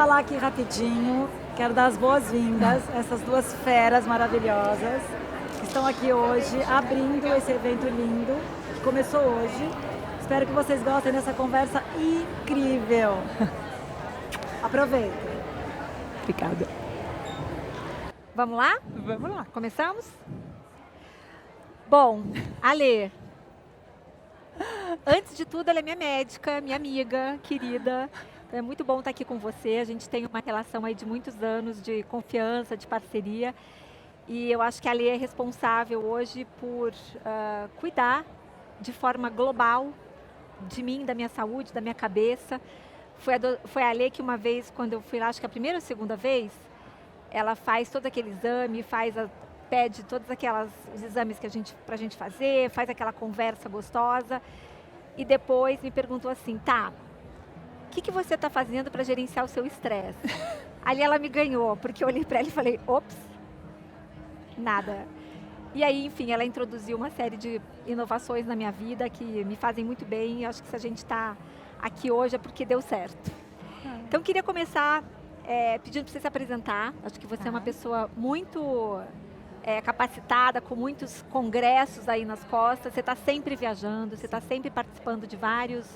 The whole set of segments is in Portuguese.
falar aqui rapidinho, quero dar as boas-vindas a essas duas feras maravilhosas que estão aqui hoje, abrindo esse evento lindo, que começou hoje. Espero que vocês gostem dessa conversa incrível. Aproveitem. Obrigada. Vamos lá? Vamos lá. Começamos? Bom, Alê, antes de tudo, ela é minha médica, minha amiga, querida. É muito bom estar aqui com você. A gente tem uma relação aí de muitos anos de confiança, de parceria. E eu acho que a Alê é responsável hoje por cuidar de forma global de mim, da minha saúde, da minha cabeça. Foi a Alê que uma vez, quando eu fui lá, acho que a primeira ou segunda vez, ela faz todo aquele exame, pede todos os exames que pra gente fazer, faz aquela conversa gostosa. E depois me perguntou assim, tá, o que você está fazendo para gerenciar o seu estresse? Ali ela me ganhou, porque eu olhei para ela e falei, ops, nada. E aí, enfim, ela introduziu uma série de inovações na minha vida que me fazem muito bem. E acho que se a gente está aqui hoje é porque deu certo. Então, queria começar pedindo para você se apresentar. Acho que você é uma pessoa muito capacitada, com muitos congressos aí nas costas. Você está sempre viajando, você está sempre participando de vários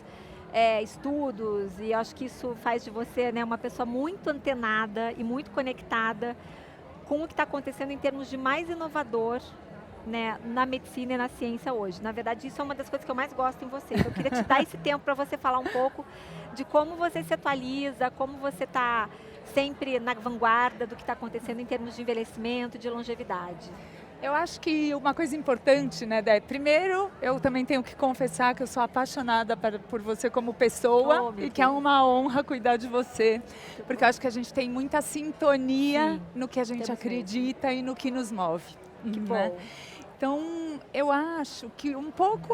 estudos. E acho que isso faz de você, né, uma pessoa muito antenada e muito conectada com o que está acontecendo em termos de mais inovador, né, na medicina e na ciência hoje. Na verdade, isso é uma das coisas que eu mais gosto em você. Então, eu queria te dar esse tempo para você falar um pouco de como você se atualiza, como você está sempre na vanguarda do que está acontecendo em termos de envelhecimento, de longevidade. Eu acho que uma coisa importante, né, Dé? Primeiro, eu também tenho que confessar que eu sou apaixonada por você como pessoa e que é uma honra cuidar de você, porque eu acho que a gente tem muita sintonia no que a gente acredita e no que nos move. Que né? bom. Então, eu acho que um pouco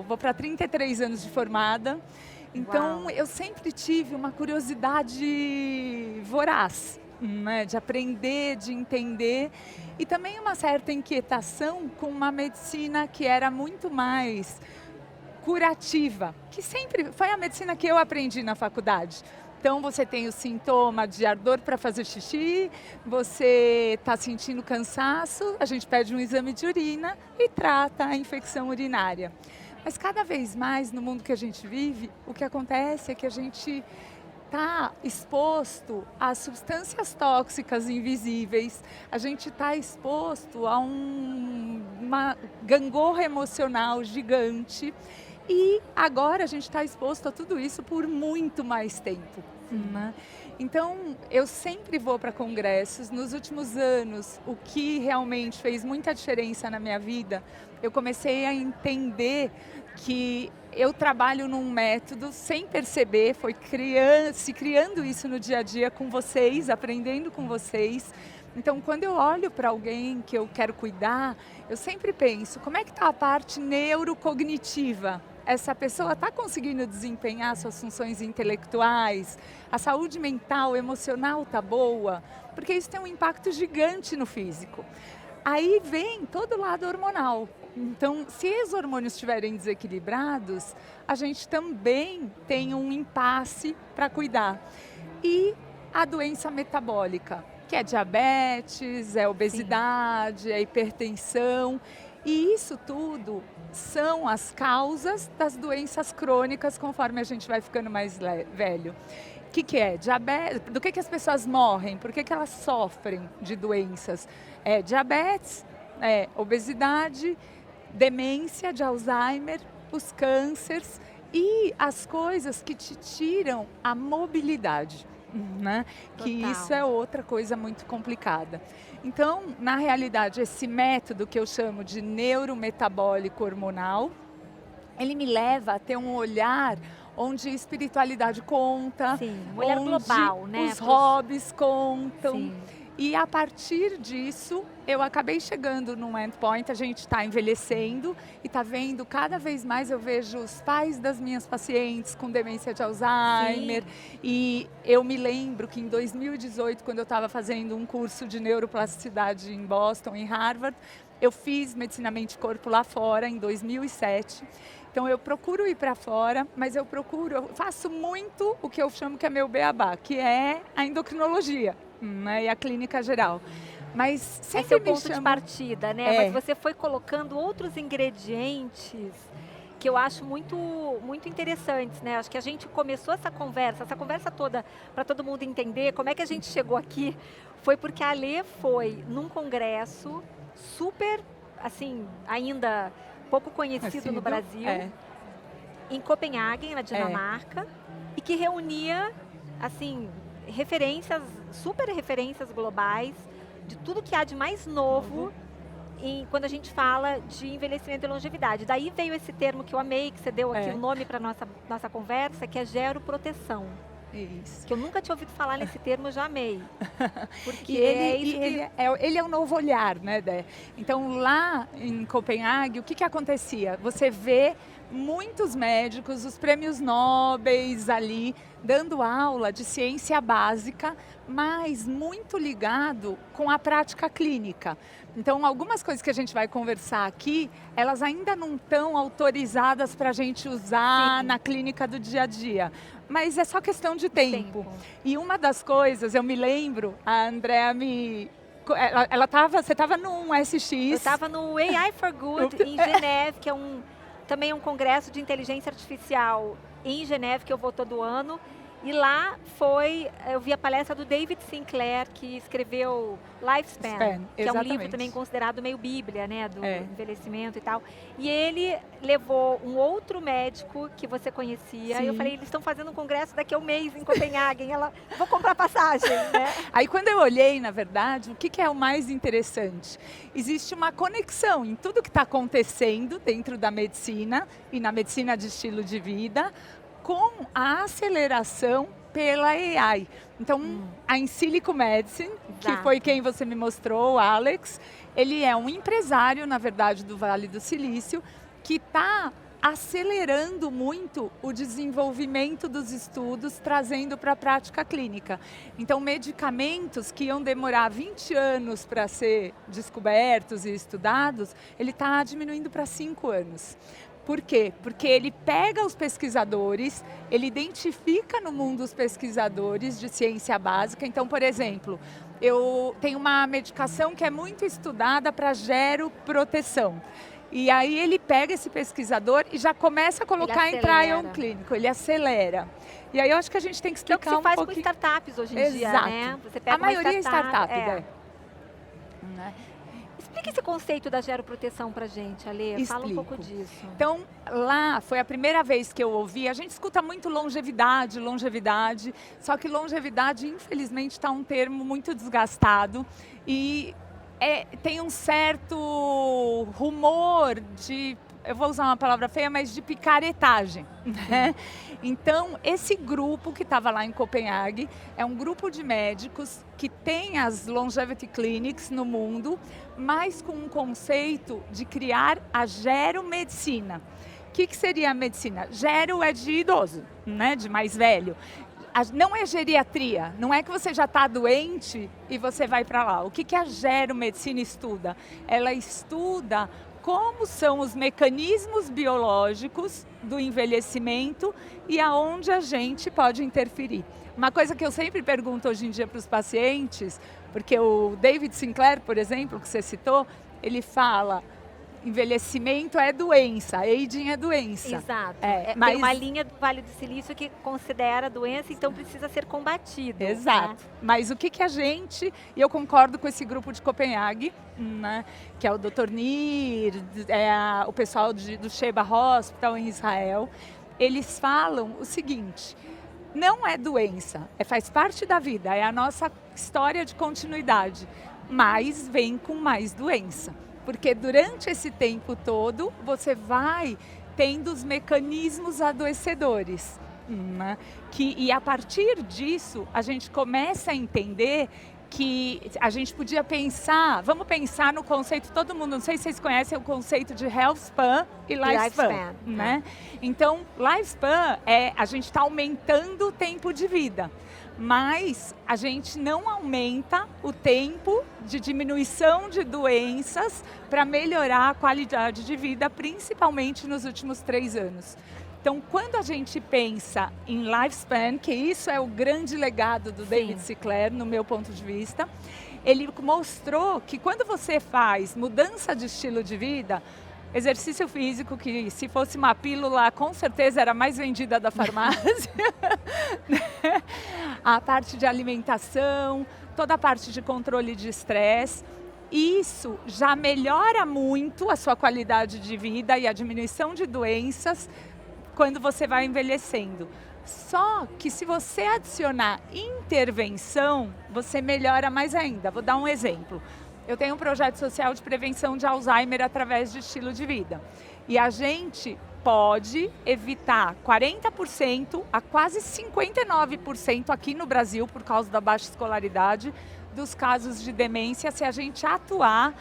vou para 33 anos de formada, então Uau. eu sempre tive uma curiosidade voraz, né, de aprender, de entender, e também uma certa inquietação com uma medicina que era muito mais curativa, que sempre foi a medicina que eu aprendi na faculdade. Então, você tem o sintoma de ardor para fazer xixi, você está sentindo cansaço, a gente pede um exame de urina e trata a infecção urinária. Mas cada vez mais no mundo que a gente vive, o que acontece é que a gente está exposto a substâncias tóxicas invisíveis, a gente está exposto a uma gangorra emocional gigante e agora a gente está exposto a tudo isso por muito mais tempo. Né? Então, eu sempre vou para congressos. Nos últimos anos, o que realmente fez muita diferença na minha vida, eu comecei a entender que eu trabalho num método sem perceber, foi se criando isso no dia a dia com vocês, aprendendo com vocês. Então, quando eu olho para alguém que eu quero cuidar, eu sempre penso, como é que está a parte neurocognitiva? Essa pessoa está conseguindo desempenhar suas funções intelectuais? A saúde mental, emocional está boa? Porque isso tem um impacto gigante no físico. Aí vem todo o lado hormonal. Então, se os hormônios estiverem desequilibrados, a gente também tem um impasse para cuidar. E a doença metabólica, que é diabetes, é obesidade, é hipertensão. E isso tudo são as causas das doenças crônicas conforme a gente vai ficando mais velho. O que é? Diabetes. Do que as pessoas morrem? Por que elas sofrem de doenças? É diabetes, obesidade, demência de Alzheimer, os cânceres e as coisas que te tiram a mobilidade. Né? Que isso é outra coisa muito complicada. Então, na realidade, esse método que eu chamo de neurometabólico hormonal, ele me leva a ter um olhar onde espiritualidade conta, um olhar global, né? Os hobbies contam. Sim. E a partir disso, eu acabei chegando num endpoint, a gente está envelhecendo e está vendo cada vez mais, eu vejo os pais das minhas pacientes com demência de Alzheimer. Sim. E eu me lembro que em 2018, quando eu estava fazendo um curso de neuroplasticidade em Boston, em Harvard, Eu fiz Medicina Mente e Corpo lá fora em 2007. Então eu procuro ir para fora, mas eu faço muito o que eu chamo que é meu beabá, que é a endocrinologia, né, e a clínica geral. Mas sempre esse é o me ponto de chamam... partida, né? Mas você foi colocando outros ingredientes que eu acho muito, muito interessantes, né? Acho que a gente começou essa conversa toda, para todo mundo entender como é que a gente chegou aqui, foi porque a Alê foi num congresso super, assim, ainda pouco conhecido no Brasil, em Copenhague, na Dinamarca, e que reunia, assim, super referências globais, de tudo que há de mais novo quando a gente fala de envelhecimento e longevidade. Daí veio esse termo que eu amei, que você deu aqui o nome para nossa conversa, que é geroproteção. Isso. Que eu nunca tinha ouvido falar nesse termo, eu já amei. Porque ele é o novo olhar, né, Dé? Então, lá em Copenhague, o que acontecia? Você vê muitos médicos, os prêmios Nobel ali, dando aula de ciência básica, mas muito ligado com a prática clínica. Então, algumas coisas que a gente vai conversar aqui, elas ainda não estão autorizadas para a gente usar na clínica do dia a dia. Mas é só questão de tempo. E uma das coisas, eu me lembro, a Andrea você estava num SX. Eu estava no AI for Good em Geneve, que é também um congresso de inteligência artificial em Geneve, que eu vou todo ano. E lá eu vi a palestra do David Sinclair, que escreveu Lifespan, que é um livro também considerado meio bíblia, né, do envelhecimento e tal. E ele levou um outro médico que você conhecia, e eu falei, eles estão fazendo um congresso daqui a um mês em Copenhague, vou comprar passagem, né? Aí quando eu olhei, na verdade, o que é o mais interessante? Existe uma conexão em tudo que está acontecendo dentro da medicina, e na medicina de estilo de vida, com a aceleração pela AI. Então, a Insilico Medicine, que foi quem você me mostrou, o Alex, ele é um empresário, na verdade, do Vale do Silício, que está acelerando muito o desenvolvimento dos estudos, trazendo para a prática clínica. Então, medicamentos que iam demorar 20 anos para ser descobertos e estudados, ele está diminuindo para 5 anos. Por quê? Porque ele pega os pesquisadores, ele identifica no mundo os pesquisadores de ciência básica. Então, por exemplo, eu tenho uma medicação que é muito estudada para geroproteção. E aí ele pega esse pesquisador e já começa a colocar em trial clínico, ele acelera. E aí eu acho que a gente tem que explicar um pouquinho. É o que se faz com startups hoje em dia, né? Você pega a maioria é startup, né? Explica esse conceito da geroproteção pra gente, Alê. Fala um pouco disso. Então, lá foi a primeira vez que eu ouvi. A gente escuta muito longevidade, só que longevidade, infelizmente, está um termo muito desgastado e tem um certo rumor de, eu vou usar uma palavra feia, mas de picaretagem, né? Então, esse grupo que estava lá em Copenhague é um grupo de médicos que tem as longevity clinics no mundo, mas com um conceito de criar a geromedicina. O que seria a medicina? Gero é de idoso, né? De mais velho. Não é geriatria, não é que você já está doente e você vai para lá. O que a geromedicina estuda? Ela estuda como são os mecanismos biológicos do envelhecimento e aonde a gente pode interferir. Uma coisa que eu sempre pergunto hoje em dia para os pacientes, porque o David Sinclair, por exemplo, que você citou, ele fala, envelhecimento é doença, aging é doença. Exato. Mas tem uma linha do Vale do Silício que considera doença, então precisa ser combatido. Exato. Né? Mas o que a gente, e eu concordo com esse grupo de Copenhague, né, que é o Dr. Nir, o pessoal do Sheba Hospital em Israel, eles falam o seguinte, não é doença, faz parte da vida, é a nossa história de continuidade, mas vem com mais doença. Porque durante esse tempo todo, você vai tendo os mecanismos adoecedores. Né? E a partir disso, a gente começa a entender que a gente podia pensar, vamos pensar no conceito, todo mundo, não sei se vocês conhecem o conceito de Health Span e Lifespan. Né? Então, Lifespan a gente está aumentando o tempo de vida. mas a gente não aumenta o tempo de diminuição de doenças para melhorar a qualidade de vida, principalmente nos últimos 3 anos. Então, quando a gente pensa em lifespan, que isso é o grande legado do David Sinclair, no meu ponto de vista, ele mostrou que quando você faz mudança de estilo de vida, exercício físico, que se fosse uma pílula, com certeza era mais vendida da farmácia, a parte de alimentação, toda a parte de controle de estresse, isso já melhora muito a sua qualidade de vida e a diminuição de doenças quando você vai envelhecendo. Só que se você adicionar intervenção, você melhora mais ainda. Vou dar um exemplo. Eu tenho um projeto social de prevenção de Alzheimer através de estilo de vida. E a gente pode evitar 40% a quase 59% aqui no Brasil, por causa da baixa escolaridade, dos casos de demência, se a gente atuar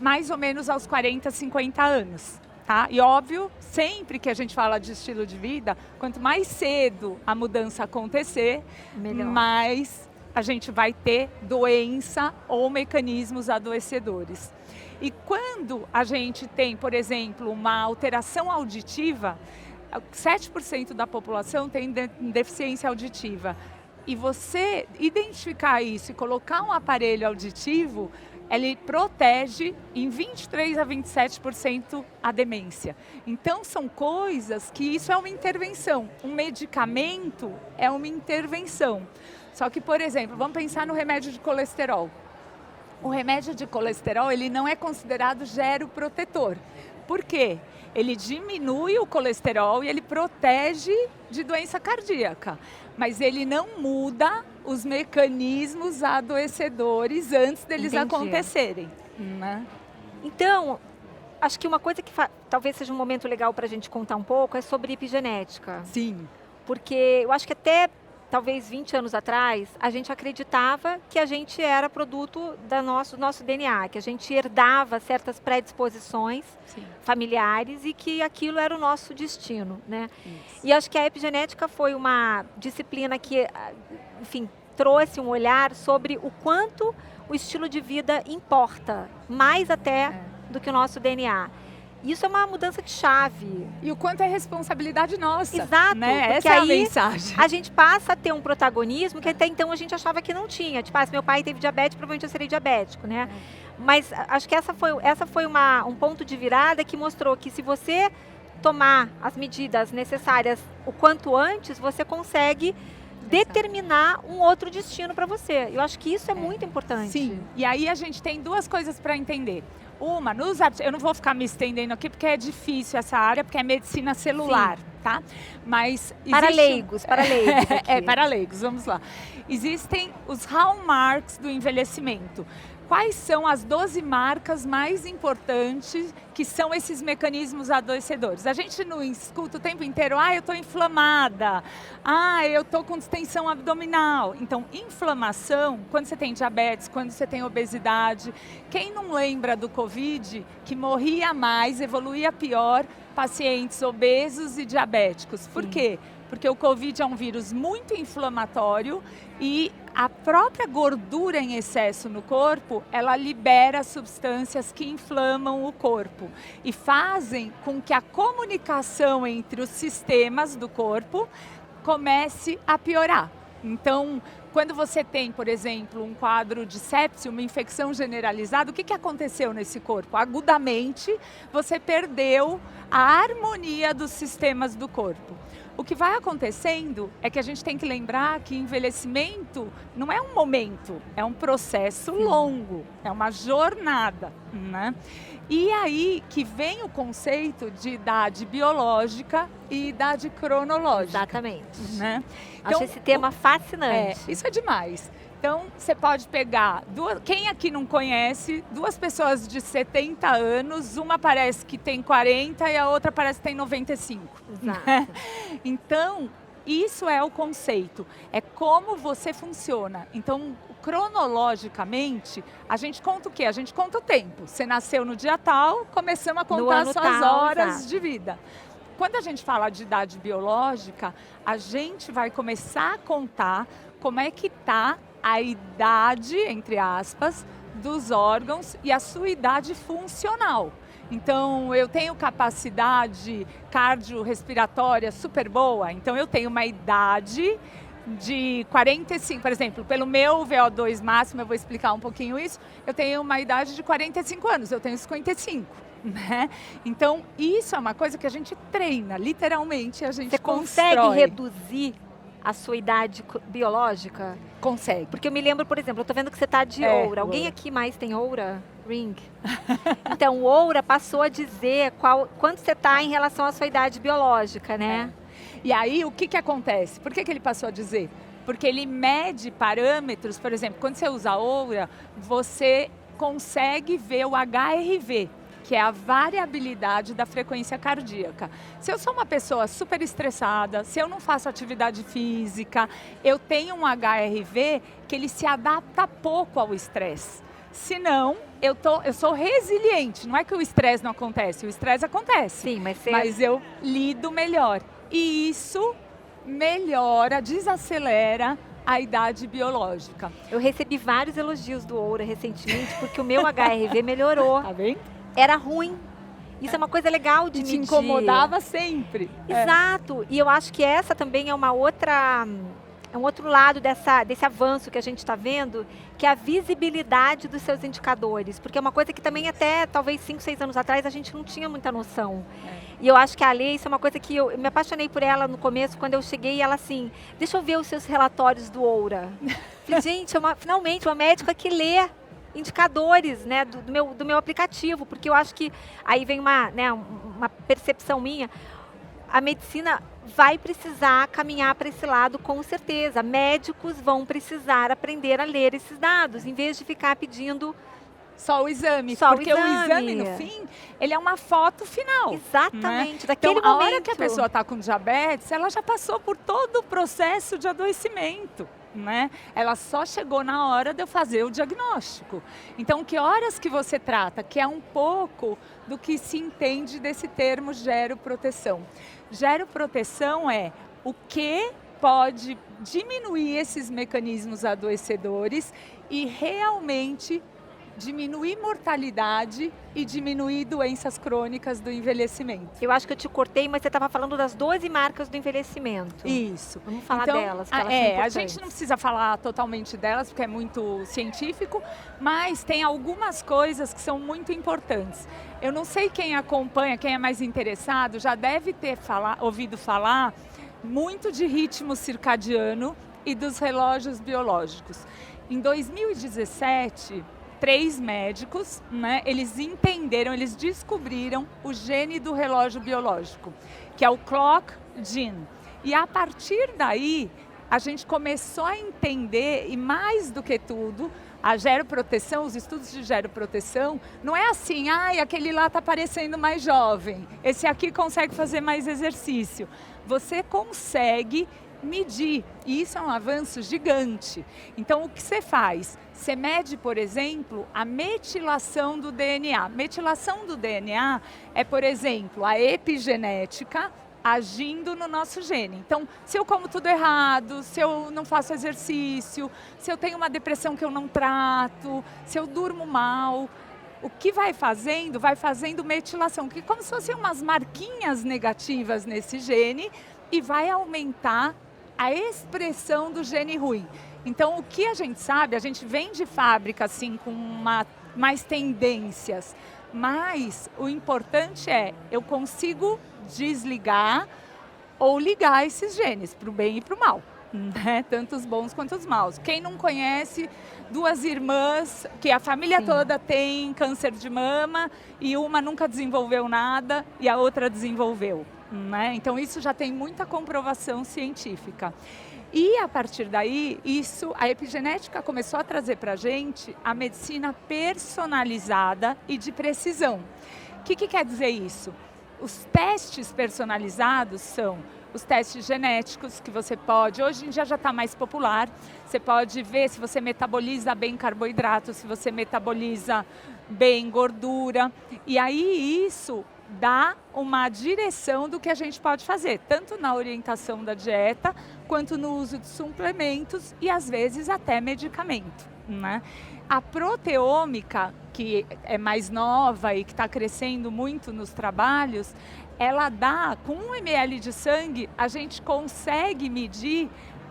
mais ou menos aos 40, 50 anos. Tá? E óbvio, sempre que a gente fala de estilo de vida, quanto mais cedo a mudança acontecer, mais a gente vai ter doença ou mecanismos adoecedores. E quando a gente tem, por exemplo, uma alteração auditiva, 7% da população tem deficiência auditiva. E você identificar isso e colocar um aparelho auditivo, ele protege em 23% a 27% a demência. Então, são coisas que isso é uma intervenção. Um medicamento é uma intervenção. Só que, por exemplo, vamos pensar no remédio de colesterol. O remédio de colesterol, ele não é considerado geroprotetor. Por quê? Ele diminui o colesterol e ele protege de doença cardíaca. Mas ele não muda os mecanismos adoecedores antes deles acontecerem. Né? Então, acho que uma coisa que talvez seja um momento legal para a gente contar um pouco é sobre epigenética. Sim. Porque eu acho que até talvez 20 anos atrás, a gente acreditava que a gente era produto do nosso DNA, que a gente herdava certas predisposições familiares e que aquilo era o nosso destino, né? Isso. E acho que a epigenética foi uma disciplina que, enfim, trouxe um olhar sobre o quanto o estilo de vida importa, mais até do que o nosso DNA. Isso é uma mudança de chave. E o quanto é responsabilidade nossa. Exato. Né? Essa é a mensagem. A gente passa a ter um protagonismo que até então a gente achava que não tinha. Tipo, se meu pai teve diabetes, provavelmente eu serei diabético, né? Mas acho que essa foi um ponto de virada que mostrou que se você tomar as medidas necessárias o quanto antes, você consegue determinar um outro destino para você. Eu acho que isso é muito importante. Sim. E aí a gente tem duas coisas para entender. Uma, eu não vou ficar me estendendo aqui porque é difícil essa área, porque é medicina celular, tá? Mas para leigos aqui. Para leigos, vamos lá. Existem os hallmarks do envelhecimento. Quais são as 12 marcas mais importantes que são esses mecanismos adoecedores? A gente não escuta o tempo inteiro, eu estou inflamada, eu estou com distensão abdominal. Então, inflamação, quando você tem diabetes, quando você tem obesidade, quem não lembra do Covid, que morria mais, evoluía pior, pacientes obesos e diabéticos. Por quê? Porque o Covid é um vírus muito inflamatório e a própria gordura em excesso no corpo, ela libera substâncias que inflamam o corpo e fazem com que a comunicação entre os sistemas do corpo comece a piorar. Então, quando você tem, por exemplo, um quadro de sepse, uma infecção generalizada, o que aconteceu nesse corpo? Agudamente, você perdeu a harmonia dos sistemas do corpo. O que vai acontecendo é que a gente tem que lembrar que envelhecimento não é um momento, é um processo longo, é uma jornada, né? E aí que vem o conceito de idade biológica e idade cronológica. Exatamente. Né? Acho Então, esse tema fascinante. Isso é demais. Então, você pode pegar, quem aqui não conhece, duas pessoas de 70 anos, uma parece que tem 40 e a outra parece que tem 95. Exato. Então, isso é o conceito, é como você funciona. Então, cronologicamente, a gente conta o quê? A gente conta o tempo. Você nasceu no dia tal, começamos a contar suas horas de vida. quando a gente fala de idade biológica, a gente vai começar a contar como é que está a idade, entre aspas, dos órgãos e a sua idade funcional. Então, eu tenho capacidade cardiorrespiratória super boa, então eu tenho uma idade de 45, por exemplo, pelo meu VO2 máximo, eu vou explicar um pouquinho isso, eu tenho uma idade de 45 anos, eu tenho 55. Né? Então, isso é uma coisa que a gente treina, literalmente a gente consegue constrói. reduzir a sua idade biológica? Consegue. Porque eu me lembro, por exemplo, eu tô vendo que você tá de Oura. Alguém aqui mais tem Oura? Ring. Então, o Oura passou a dizer quanto você tá em relação à sua idade biológica, né? E aí, o que acontece? Por que ele passou a dizer? Porque ele mede parâmetros, por exemplo, quando você usa Oura, você consegue ver o HRV, que é a variabilidade da frequência cardíaca. Se eu sou uma pessoa super estressada, se eu não faço atividade física, eu tenho um HRV que ele se adapta pouco ao estresse. Se não, eu sou resiliente. Não é que o estresse não acontece, o estresse acontece. Sim, mas eu lido melhor. E isso melhora, desacelera a idade biológica. Eu recebi vários elogios do Oura recentemente, porque o meu HRV melhorou. Tá vendo? Era ruim. Isso é uma coisa legal de medir. Te incomodava sempre. Exato. E eu acho que essa também é uma outra... É um outro lado desse avanço que a gente está vendo, que é a visibilidade dos seus indicadores. Porque é uma coisa que também até, talvez 5, 6 anos atrás, a gente não tinha muita noção. E eu acho que a Lê, isso é uma coisa que eu me apaixonei por ela no começo, quando eu cheguei, e ela assim, deixa eu ver os seus relatórios do Oura. Falei, gente, finalmente, uma médica que lê indicadores, né, do meu aplicativo, porque eu acho que aí vem uma percepção minha, a medicina vai precisar caminhar para esse lado com certeza. Médicos vão precisar aprender a ler esses dados, em vez de ficar pedindo só o exame. Porque o exame, no fim, ele é uma foto final. Exatamente, né? daquele então, momento. A hora que a pessoa está com diabetes, ela já passou por todo o processo de adoecimento. Né? Ela só chegou na hora de eu fazer o diagnóstico. Então, que horas que você trata? Que é um pouco do que se entende desse termo geroproteção. Geroproteção é o que pode diminuir esses mecanismos adoecedores e realmente diminuir mortalidade e diminuir doenças crônicas do envelhecimento. Eu acho que eu te cortei, mas você estava falando das 12 marcas do envelhecimento. Isso. Vamos falar delas, que elas são importantes. A gente não precisa falar totalmente delas, porque é muito científico, mas tem algumas coisas que são muito importantes. Eu não sei quem acompanha, quem é mais interessado, já deve ter ouvido falar muito de ritmo circadiano e dos relógios biológicos. Em 2017... 3 médicos, né, eles entenderam, eles descobriram o gene do relógio biológico, que é o clock gene. E a partir daí, a gente começou a entender, e mais do que tudo, a geroproteção, os estudos de geroproteção, não é assim, aquele lá está parecendo mais jovem, esse aqui consegue fazer mais exercício. Você consegue medir, e isso é um avanço gigante. Então, o que você faz? Você mede, por exemplo, a metilação do DNA. Metilação do DNA é, por exemplo, a epigenética agindo no nosso gene. Então, se eu como tudo errado, se eu não faço exercício, se eu tenho uma depressão que eu não trato, se eu durmo mal, o que vai fazendo metilação, que é como se fossem umas marquinhas negativas nesse gene e vai aumentar a expressão do gene ruim. Então, o que a gente sabe, a gente vem de fábrica assim com mais tendências, mas o importante é, eu consigo desligar ou ligar esses genes para o bem e para o mal, né? Tanto os bons quanto os maus. Quem não conhece 2 irmãs que a família toda tem câncer de mama e uma nunca desenvolveu nada e a outra desenvolveu, né? Então isso já tem muita comprovação científica. E a partir daí, a epigenética começou a trazer para a gente a medicina personalizada e de precisão. O que quer dizer isso? Os testes personalizados são os testes genéticos que você pode, hoje em dia já está mais popular, você pode ver se você metaboliza bem carboidrato, se você metaboliza bem gordura, e aí isso dá uma direção do que a gente pode fazer, tanto na orientação da dieta, quanto no uso de suplementos e às vezes até medicamento, né? A proteômica, que é mais nova e que está crescendo muito nos trabalhos, ela dá, com 1 ml de sangue, a gente consegue medir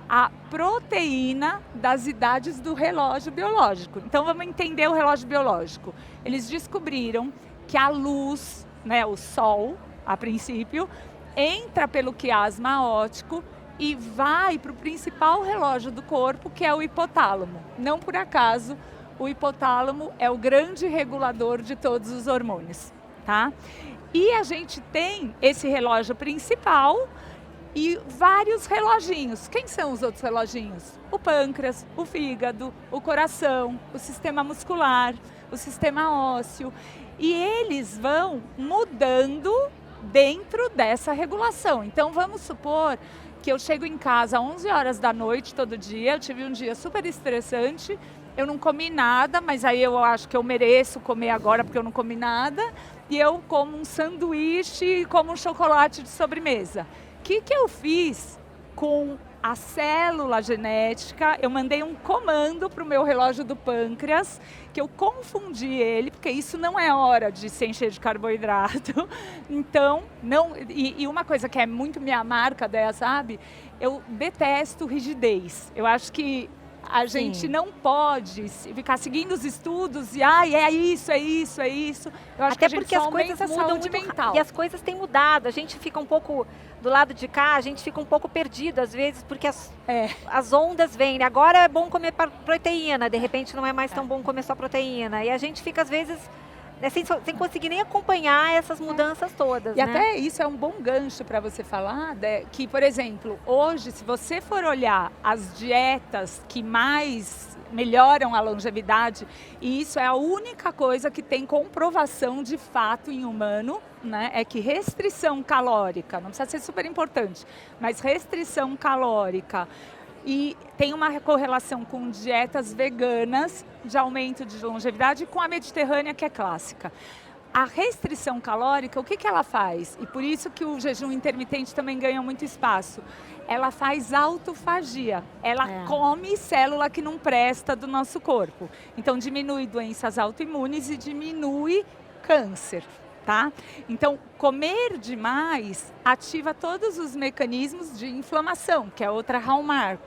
a proteína das idades do relógio biológico. Então vamos entender o relógio biológico. Eles descobriram que a luz, né, o sol, a princípio, entra pelo quiasma óptico e vai para o principal relógio do corpo, que é o hipotálamo. Não por acaso, o hipotálamo é o grande regulador de todos os hormônios, tá? E a gente tem esse relógio principal e vários reloginhos. Quem são os outros reloginhos? O pâncreas, o fígado, o coração, o sistema muscular, o sistema ósseo. E eles vão mudando dentro dessa regulação. Então vamos supor que eu chego em casa às 11 horas da noite todo dia, eu tive um dia super estressante, eu não comi nada, mas aí eu acho que eu mereço comer agora porque eu não comi nada, e eu como um sanduíche e como um chocolate de sobremesa. O que eu fiz com a célula genética? Eu mandei um comando para o meu relógio do pâncreas, que eu confundi ele, porque isso não é hora de se encher de carboidrato. Então, não, e uma coisa que é muito minha marca dessa, sabe? Eu detesto rigidez. Eu acho que a gente não pode ficar seguindo os estudos e é isso, é isso, é isso. Eu acho Até que a gente porque só as aumenta coisas a mudam saúde muito mental. e as coisas têm mudado. A gente fica um pouco do lado de cá, a gente fica um pouco perdido às vezes, porque as ondas vêm. Agora é bom comer proteína, de repente não é mais tão bom comer só proteína. E a gente fica às vezes sem conseguir nem acompanhar essas mudanças todas. E até isso é um bom gancho para você falar, que, por exemplo, hoje, se você for olhar as dietas que mais melhoram a longevidade, e isso é a única coisa que tem comprovação de fato em humano, né? É que restrição calórica, não precisa ser super importante, mas restrição calórica, e tem uma correlação com dietas veganas de aumento de longevidade com a mediterrânea, que é clássica. A restrição calórica, o que ela faz? E por isso que o jejum intermitente também ganha muito espaço. Ela faz autofagia. Ela come célula que não presta do nosso corpo. Então diminui doenças autoimunes e diminui câncer. Tá? Então, comer demais ativa todos os mecanismos de inflamação, que é outra hallmark.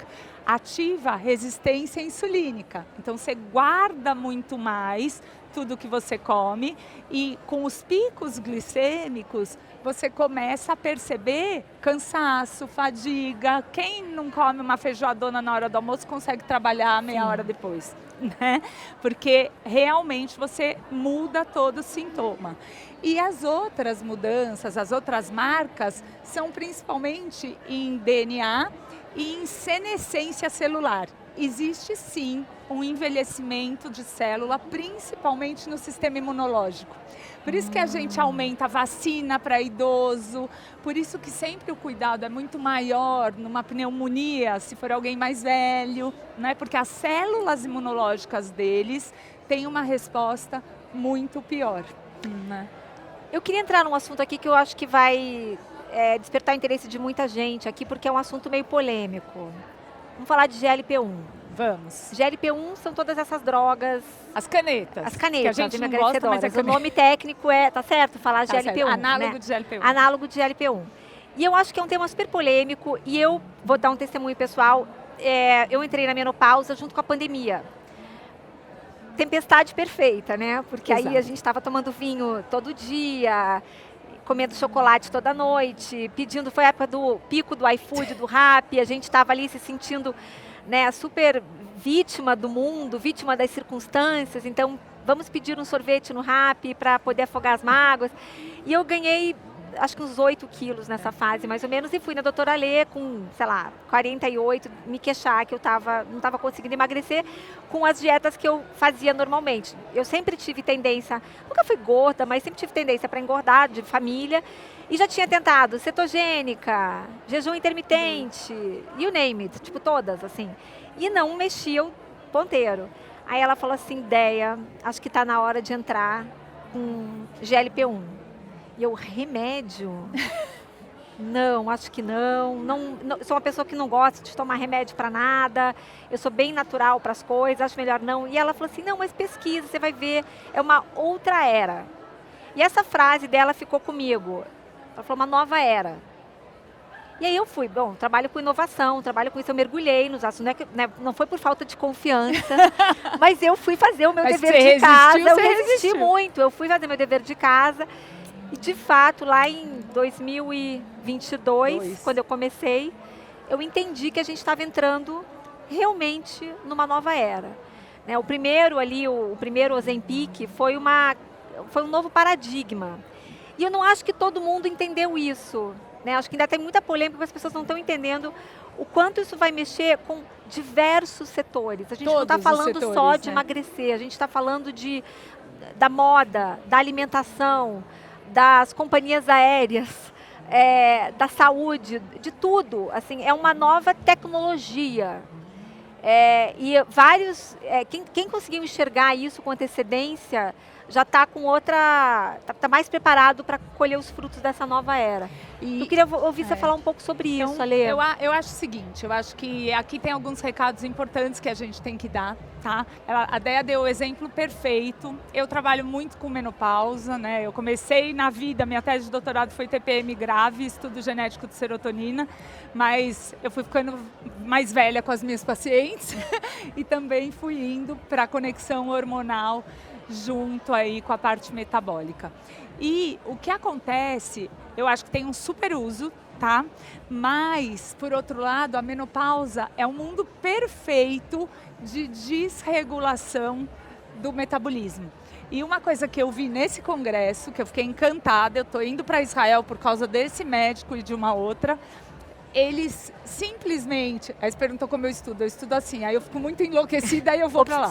Ativa a resistência insulínica. Então, você guarda muito mais tudo que você come e com os picos glicêmicos, você começa a perceber cansaço, fadiga. Quem não come uma feijoadona na hora do almoço consegue trabalhar meia hora depois, né? Porque realmente você muda todo o sintoma. E as outras mudanças, as outras marcas, são principalmente em DNA e em senescência celular. Existe sim um envelhecimento de célula, principalmente no sistema imunológico. Por isso que a gente aumenta a vacina para idoso, por isso que sempre o cuidado é muito maior numa pneumonia, se for alguém mais velho, né? Porque as células imunológicas deles têm uma resposta muito pior, né? Eu queria entrar num assunto aqui que eu acho que vai despertar o interesse de muita gente aqui, porque é um assunto meio polêmico. Vamos falar de GLP-1. Vamos. GLP-1 são todas essas drogas. As canetas. As canetas, que a gente não gosta, mas o nome técnico tá certo, falar tá GLP-1. Certo. Análogo né? de GLP-1. Análogo de GLP-1. E eu acho que é um tema super polêmico e eu vou dar um testemunho pessoal. Eu entrei na menopausa junto com a pandemia. Tempestade perfeita, né? Porque aí a gente estava tomando vinho todo dia, comendo chocolate toda noite, pedindo, foi a época do pico do iFood, do Rappi, a gente estava ali se sentindo, né, super vítima do mundo, vítima das circunstâncias, então vamos pedir um sorvete no Rappi para poder afogar as mágoas. E eu ganhei, acho que uns 8 quilos nessa fase, mais ou menos, e fui na doutora Lê com, sei lá, 48, me queixar que eu não estava conseguindo emagrecer com as dietas que eu fazia normalmente. Eu sempre tive tendência, nunca fui gorda, mas sempre tive tendência para engordar, de família, e já tinha tentado cetogênica, jejum intermitente, you name it, tipo todas, assim. E não mexia o ponteiro. Aí ela falou assim, Déia, acho que está na hora de entrar com GLP-1. E eu, remédio? Não, acho que não. Sou uma pessoa que não gosta de tomar remédio para nada. Eu sou bem natural para as coisas, acho melhor não. E ela falou assim, não, mas pesquisa, você vai ver, é uma outra era. E essa frase dela ficou comigo. Ela falou, uma nova era. E aí eu fui, bom, trabalho com inovação, trabalho com isso, eu mergulhei nos assuntos, não foi por falta de confiança, mas eu fui fazer o meu dever de casa, eu resisti muito, eu fui fazer meu dever de casa, e de fato, lá em 2022, quando eu comecei, eu entendi que a gente estava entrando realmente numa nova era. Né, o primeiro Ozempic foi um novo paradigma, e eu não acho que todo mundo entendeu isso. Né? Acho que ainda tem muita polêmica, porque as pessoas não estão entendendo o quanto isso vai mexer com diversos setores. A gente não está falando só de emagrecer, a gente está falando da moda, da alimentação, das companhias aéreas, da saúde, de tudo. Assim, é uma nova tecnologia. E vários, quem conseguiu enxergar isso com antecedência já está com está mais preparado para colher os frutos dessa nova era. Eu queria ouvir você falar um pouco sobre isso, Ale. Eu acho o seguinte, eu acho que aqui tem alguns recados importantes que a gente tem que dar, tá? A Déia deu o exemplo perfeito. Eu trabalho muito com menopausa, né? Eu comecei na vida, minha tese de doutorado foi TPM grave, estudo genético de serotonina, mas eu fui ficando mais velha com as minhas pacientes e também fui indo para a conexão hormonal junto aí com a parte metabólica. E o que acontece, eu acho que tem um super uso, tá? Mas, por outro lado, a menopausa é um mundo perfeito de desregulação do metabolismo. E uma coisa que eu vi nesse congresso, que eu fiquei encantada, eu estou indo para Israel por causa desse médico e de uma outra, eles simplesmente... Aí você perguntou como eu estudo assim, aí eu fico muito enlouquecida e eu vou para lá.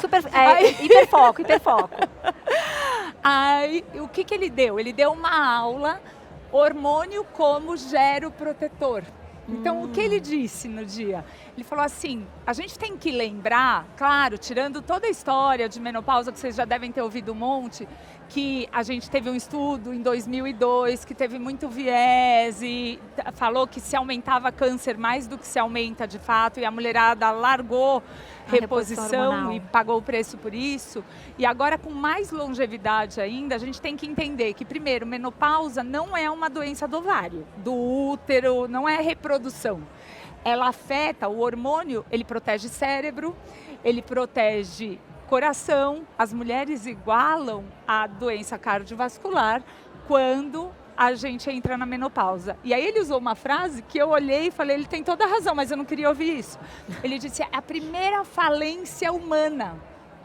Hiperfoco. Aí, o que ele deu? Ele deu uma aula, hormônio como geroprotetor. Então, o que ele disse no dia? Ele falou assim, a gente tem que lembrar, claro, tirando toda a história de menopausa, que vocês já devem ter ouvido um monte, que a gente teve um estudo em 2002 que teve muito viés e falou que se aumentava câncer mais do que se aumenta de fato, e a mulherada largou reposição e pagou o preço por isso. E agora, com mais longevidade ainda, a gente tem que entender que, primeiro, menopausa não é uma doença do ovário, do útero, não é reprodução. Ela afeta o hormônio, ele protege cérebro, ele protege coração. As mulheres igualam a doença cardiovascular quando a gente entra na menopausa. E aí ele usou uma frase que eu olhei e falei, ele tem toda a razão, mas eu não queria ouvir isso. Ele disse, a primeira falência humana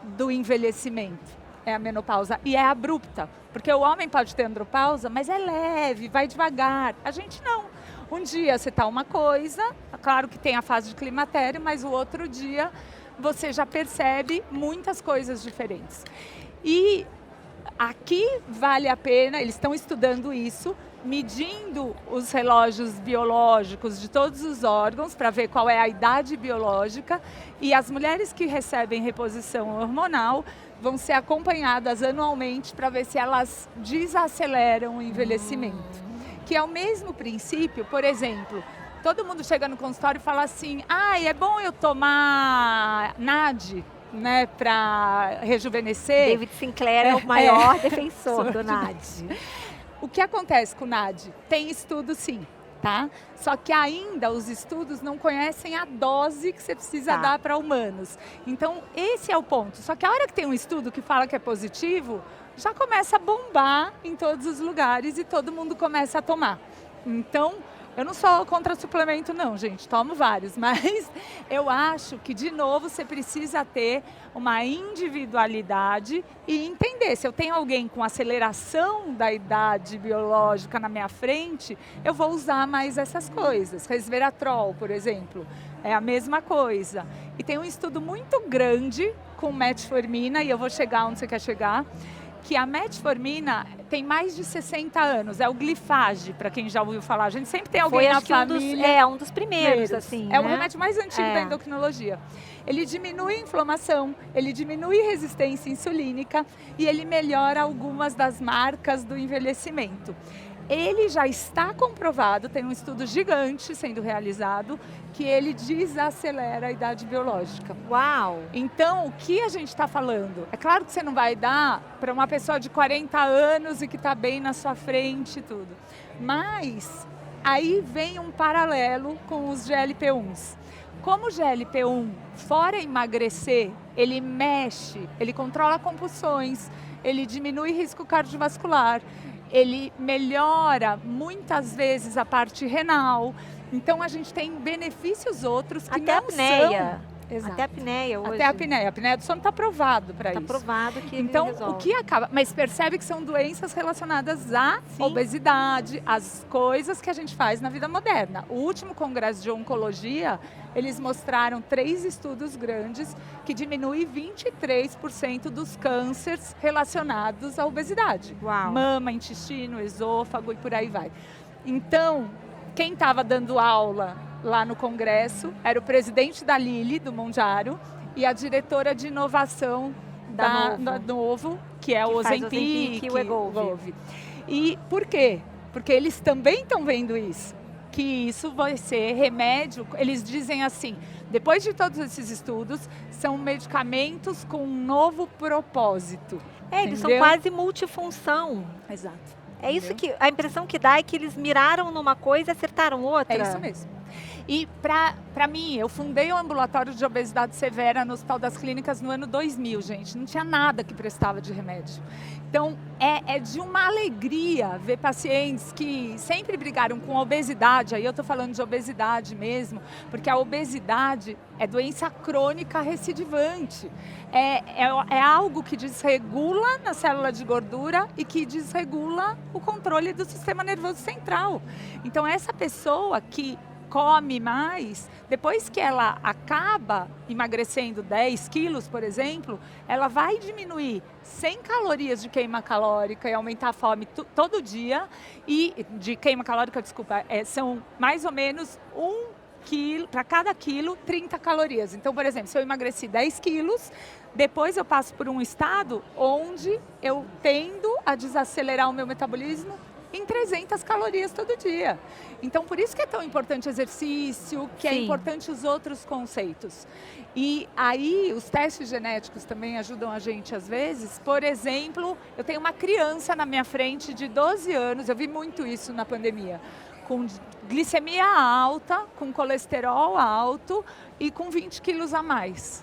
do envelhecimento é a menopausa, e é abrupta, porque o homem pode ter andropausa, mas é leve, vai devagar. A gente não. Um dia você está uma coisa, claro que tem a fase de climatério, mas o outro dia você já percebe muitas coisas diferentes. E aqui vale a pena, eles estão estudando isso, medindo os relógios biológicos de todos os órgãos para ver qual é a idade biológica, e as mulheres que recebem reposição hormonal vão ser acompanhadas anualmente para ver se elas desaceleram o envelhecimento. Que é o mesmo princípio, por exemplo, todo mundo chega no consultório e fala assim, é bom eu tomar NAD, né, para rejuvenescer. David Sinclair é o maior defensor do NAD. O que acontece com o NAD? Tem estudo sim, tá? Só que ainda os estudos não conhecem a dose que você precisa dar para humanos. Então, esse é o ponto. Só que a hora que tem um estudo que fala que é positivo, já começa a bombar em todos os lugares e todo mundo começa a tomar. Então, eu não sou contra suplemento não, gente, tomo vários, mas eu acho que, de novo, você precisa ter uma individualidade e entender, se eu tenho alguém com aceleração da idade biológica na minha frente, eu vou usar mais essas coisas. Resveratrol, por exemplo, é a mesma coisa. E tem um estudo muito grande com metformina, e eu vou chegar onde você quer chegar, que a metformina tem mais de 60 anos, é o Glifage, para quem já ouviu falar. A gente sempre tem alguém na família. Um dos primeiros, assim. É o remédio mais antigo da endocrinologia. Ele diminui a inflamação, ele diminui a resistência insulínica e ele melhora algumas das marcas do envelhecimento. ele já está comprovado, tem um estudo gigante sendo realizado, que ele desacelera a idade biológica. Uau! Então, o que a gente está falando? É claro que você não vai dar para uma pessoa de 40 anos e que está bem na sua frente e tudo. Mas, aí vem um paralelo com os GLP-1s. Como o GLP-1, fora emagrecer, ele mexe, ele controla compulsões, ele diminui risco cardiovascular, ele melhora muitas vezes a parte renal. Então a gente tem benefícios outros que Até a não apneia. são. Exato. Até a apneia hoje. Até a apneia. A apneia do sono está provado para isso. Está provado que Então, ele resolve. o que acaba... Mas percebe que são doenças relacionadas à Sim. obesidade, às coisas que a gente faz na vida moderna. O último congresso de oncologia, eles mostraram 3 estudos grandes que diminui 23% dos cânceres relacionados à obesidade. Uau. Mama, intestino, esôfago e por aí vai. Então, quem estava dando aula lá no congresso era o presidente da Lilly, do Mondiaro, e a diretora de inovação da Novo, que é o faz Ozempic e o Wegovy. E por quê? Porque eles também estão vendo isso, que isso vai ser remédio. Eles dizem assim, depois de todos esses estudos, são medicamentos com um novo propósito. Eles são entendeu? quase multifunção. Exato. É isso que a impressão que dá é que eles miraram numa coisa e acertaram outra. É isso mesmo. E para mim, eu fundei o ambulatório de obesidade severa no Hospital das Clínicas no ano 2000, gente. Não tinha nada que prestava de remédio. Então, é de uma alegria ver pacientes que sempre brigaram com obesidade. Aí eu estou falando de obesidade mesmo, porque a obesidade é doença crônica recidivante. É algo que desregula na célula de gordura e que desregula o controle do sistema nervoso central. Então, essa pessoa que come mais, depois que ela acaba emagrecendo 10 quilos, por exemplo, ela vai diminuir 100 calorias de queima calórica e aumentar a fome todo dia. E de queima calórica, desculpa, são mais ou menos 1 quilo, para cada quilo, 30 calorias. Então, por exemplo, se eu emagreci 10 quilos, depois eu passo por um estado onde eu tendo a desacelerar o meu metabolismo em 300 calorias todo dia. Então, por isso que é tão importante o exercício, que é Sim. importante os outros conceitos. E aí, os testes genéticos também ajudam a gente às vezes. Por exemplo, eu tenho uma criança na minha frente de 12 anos, eu vi muito isso na pandemia, com glicemia alta, com colesterol alto e com 20 quilos a mais.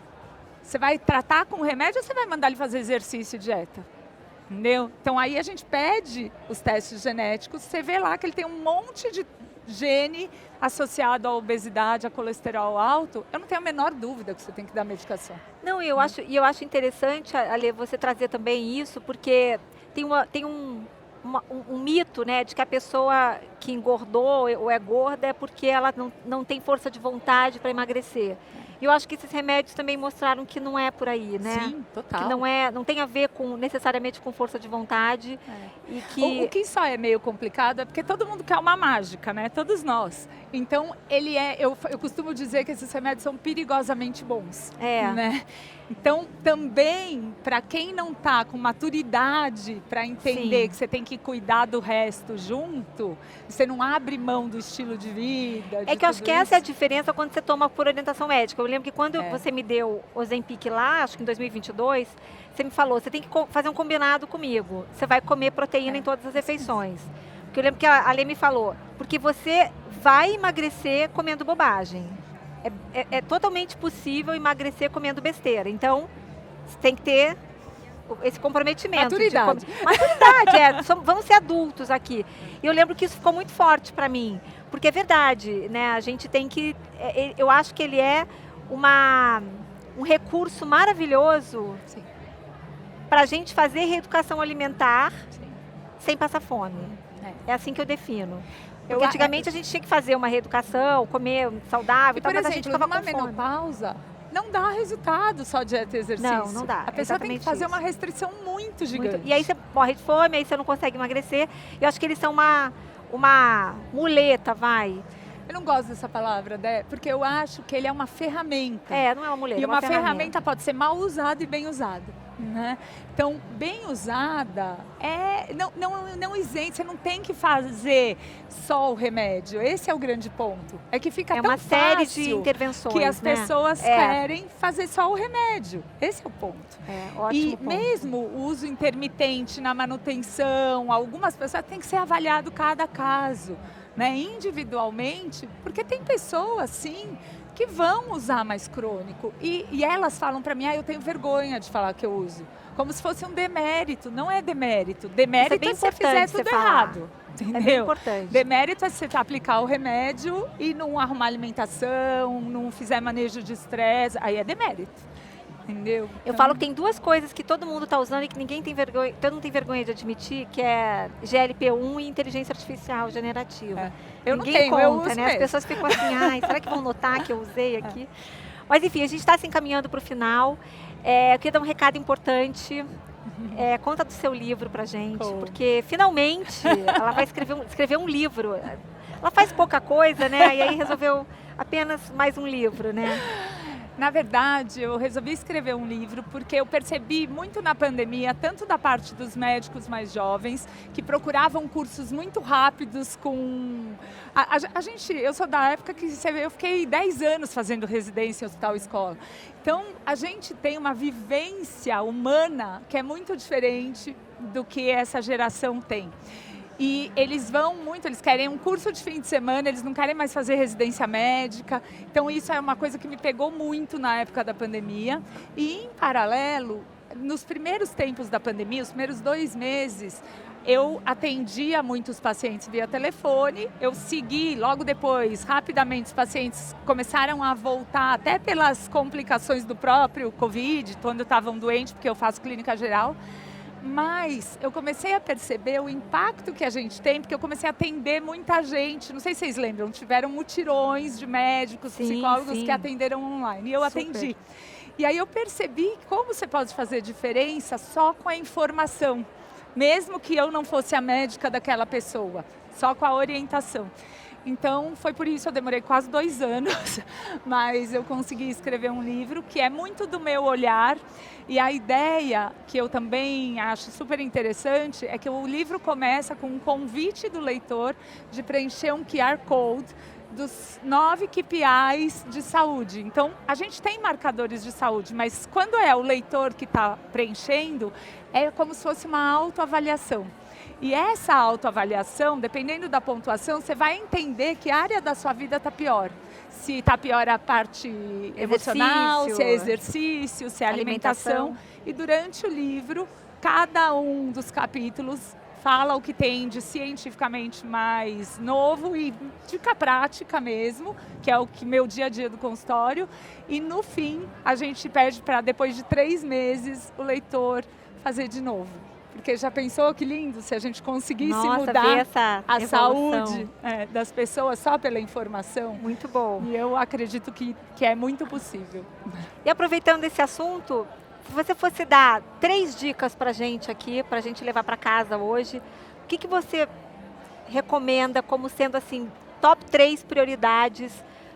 Você vai tratar com remédio ou você vai mandar ele fazer exercício e dieta? Entendeu? Então aí a gente pede os testes genéticos, você vê lá que ele tem um monte de gene associado à obesidade, a colesterol alto. Eu não tenho a menor dúvida que você tem que dar medicação. Não, eu acho interessante, Ale, você trazer também isso, porque tem um mito, né, de que a pessoa que engordou ou é gorda é porque ela não tem força de vontade para emagrecer. E eu acho que esses remédios também mostraram que não é por aí, né? Sim, total. Que não tem a ver necessariamente com força de vontade. E que... O que só é meio complicado é porque todo mundo quer uma mágica, né? Todos nós. Então, eu costumo dizer que esses remédios são perigosamente bons. Né? Então, também, para quem não está com maturidade para entender Sim. que você tem que cuidar do resto junto, você não abre mão do estilo de vida. É que eu acho que essa é a diferença quando você toma por orientação médica. Eu lembro que quando você me deu o Ozempic lá, acho que em 2022, você me falou, você tem que fazer um combinado comigo. Você vai comer proteína em todas as refeições. Porque eu lembro que a Ale me falou, porque você vai emagrecer comendo bobagem. É totalmente possível emagrecer comendo besteira. Então, você tem que ter esse comprometimento. Maturidade. Maturidade, vamos ser adultos aqui. E eu lembro que isso ficou muito forte para mim. Porque é verdade, né? A gente tem que... eu acho que ele é um recurso maravilhoso para a gente fazer reeducação alimentar sem passar fome. É assim que eu defino. Porque antigamente a gente tinha que fazer uma reeducação, comer saudável, por mas exemplo, a gente ficava numa com fome. menopausa, não dá resultado só dieta e exercício. Não dá. A pessoa tem que Exatamente fazer isso. uma restrição muito gigante. E aí você morre de fome, aí você não consegue emagrecer. Eu acho que eles são uma muleta, vai. Eu não gosto dessa palavra, né? Porque eu acho que ele é uma ferramenta. Não é uma muleta, E é uma ferramenta pode ser mal usada e bem usada. né? Então, bem usada, não isenta, você não tem que fazer só o remédio. Esse é o grande ponto. É que fica tão uma série fácil de intervenções, que as né? pessoas querem fazer só o remédio. Esse é o ponto. Ótimo E ponto. mesmo o uso intermitente na manutenção, algumas pessoas têm que ser avaliado cada caso, né? Individualmente, porque tem pessoas, sim, que vão usar mais crônico. E elas falam para mim, eu tenho vergonha de falar que eu uso. Como se fosse um demérito. Não é demérito. Demérito é se você fizer tudo errado. Entendeu? É bem importante. Demérito é se você aplicar o remédio e não arrumar alimentação, não fizer manejo de estresse. Aí é demérito. Entendeu? Eu falo que tem duas coisas que todo mundo está usando e que ninguém tem vergonha, todo mundo tem vergonha de admitir, que é GLP-1 e inteligência artificial generativa. Eu ninguém não tenho, conta, eu uso né? mesmo. As pessoas ficam assim, será que vão notar que eu usei aqui? Mas enfim, a gente está se encaminhando para o final. Eu queria dar um recado importante. Conta do seu livro pra gente, porque finalmente ela vai escrever um livro. Ela faz pouca coisa, né? E aí resolveu apenas mais um livro, né? Na verdade, eu resolvi escrever um livro porque eu percebi muito na pandemia, tanto da parte dos médicos mais jovens, que procuravam cursos muito rápidos com... eu sou da época que eu fiquei 10 anos fazendo residência em hospital e escola. Então, a gente tem uma vivência humana que é muito diferente do que essa geração tem. E eles eles querem um curso de fim de semana, eles não querem mais fazer residência médica. Então isso é uma coisa que me pegou muito na época da pandemia. E em paralelo, nos primeiros tempos da pandemia, os primeiros 2 meses, eu atendia muitos pacientes via telefone, eu segui, logo depois, rapidamente os pacientes começaram a voltar, até pelas complicações do próprio Covid, quando estavam doentes, porque eu faço clínica geral. Mas eu comecei a perceber o impacto que a gente tem, porque eu comecei a atender muita gente. Não sei se vocês lembram, tiveram mutirões de médicos, psicólogos que atenderam online. E eu atendi. E aí eu percebi como você pode fazer diferença só com a informação. Mesmo que eu não fosse a médica daquela pessoa, só com a orientação. Então, foi por isso que eu demorei quase 2 anos, mas eu consegui escrever um livro que é muito do meu olhar. E a ideia, que eu também acho super interessante, é que o livro começa com um convite do leitor de preencher um QR Code dos 9 KPIs de saúde. Então, a gente tem marcadores de saúde, mas quando é o leitor que está preenchendo, é como se fosse uma autoavaliação. E essa autoavaliação, dependendo da pontuação, você vai entender que área da sua vida está pior. Se está pior a parte emocional, se é exercício, se é alimentação. E durante o livro, cada um dos capítulos fala o que tem de cientificamente mais novo e dica prática mesmo, que é o que meu dia a dia do consultório. E no fim, a gente pede para, depois de 3 meses, o leitor fazer de novo. Porque já pensou que lindo se a gente conseguisse mudar a saúde das pessoas só pela informação? Muito bom. E eu acredito que é muito possível. E aproveitando esse assunto, se você fosse dar 3 dicas para a gente aqui, para a gente levar para casa hoje, o que você recomenda como sendo assim, top 3 prioridades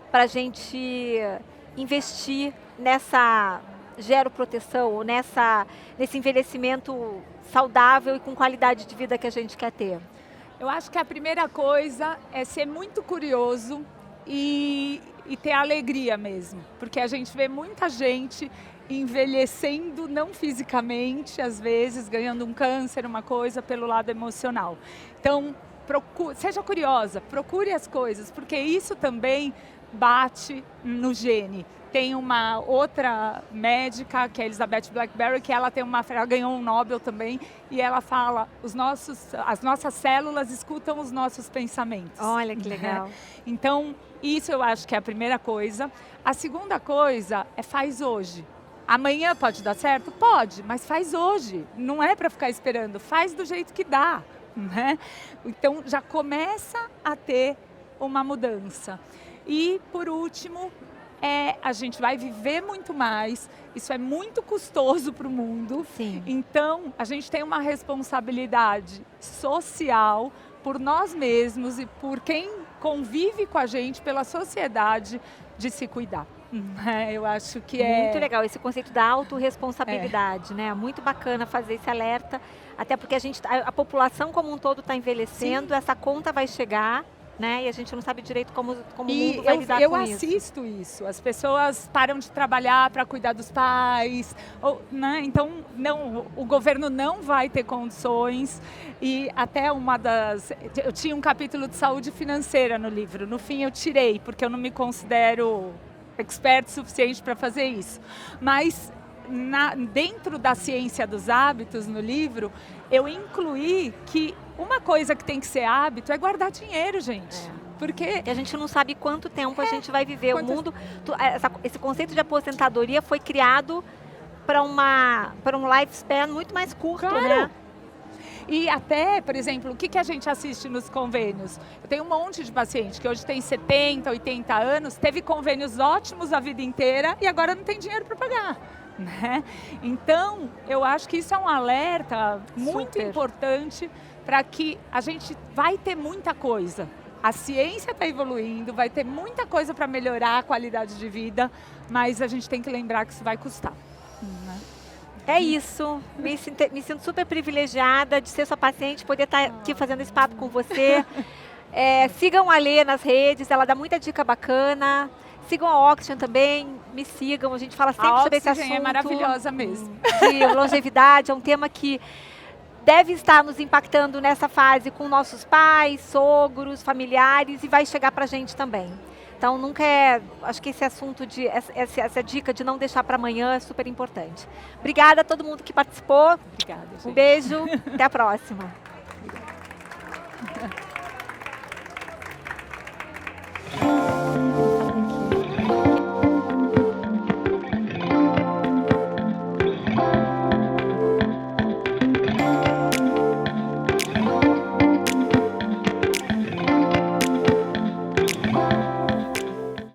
para a gente investir nessa geroproteção, ou nesse envelhecimento saudável e com qualidade de vida que a gente quer ter? Eu acho que a primeira coisa é ser muito curioso e ter alegria mesmo. Porque a gente vê muita gente envelhecendo, não fisicamente, às vezes, ganhando um câncer, uma coisa, pelo lado emocional. Então, seja curiosa, procure as coisas, porque isso também bate no gene. Tem uma outra médica, que é a Elizabeth Blackberry, que ela ganhou um Nobel também, e ela fala, as nossas células escutam os nossos pensamentos. Olha que legal. Então, isso eu acho que é a primeira coisa. A segunda coisa é faz hoje. Amanhã pode dar certo? Pode, mas faz hoje. Não é para ficar esperando, faz do jeito que dá. Né? Então, já começa a ter uma mudança. E, por último, a gente vai viver muito mais, isso é muito custoso para o mundo. Sim. Então, a gente tem uma responsabilidade social por nós mesmos e por quem convive com a gente, pela sociedade, de se cuidar. Eu acho que Muito legal esse conceito da autorresponsabilidade, né? Muito bacana fazer esse alerta, até porque a população como um todo está envelhecendo, essa conta vai chegar, né? E a gente não sabe direito como o mundo vai lidar com isso. Eu assisto isso. As pessoas param de trabalhar para cuidar dos pais, né? Então o governo não vai ter condições. E até eu tinha um capítulo de saúde financeira no livro. No fim eu tirei, porque eu não me considero expert suficiente para fazer isso. Mas dentro da ciência dos hábitos no livro, eu incluí que uma coisa que tem que ser hábito é guardar dinheiro, gente. Porque a gente não sabe quanto tempo a gente vai viver. O mundo, esse conceito de aposentadoria foi criado para um lifespan muito mais curto, né? E até, por exemplo, o que a gente assiste nos convênios? Eu tenho um monte de paciente que hoje tem 70, 80 anos, teve convênios ótimos a vida inteira e agora não tem dinheiro para pagar. Né? Então, eu acho que isso é um alerta muito importante para que a gente vai ter muita coisa. A ciência está evoluindo, vai ter muita coisa para melhorar a qualidade de vida, mas a gente tem que lembrar que isso vai custar. Né? É isso, me sinto super privilegiada de ser sua paciente, poder estar aqui fazendo esse papo com você. Sigam a Lê nas redes, ela dá muita dica bacana. Sigam a Oxygen também, me sigam, a gente fala sempre sobre esse assunto. É maravilhosa mesmo. De longevidade, é um tema que deve estar nos impactando nessa fase com nossos pais, sogros, familiares e vai chegar pra gente também. Então acho que esse assunto, essa dica de não deixar para amanhã é super importante. Obrigada a todo mundo que participou. Obrigada, gente. Um beijo, até a próxima.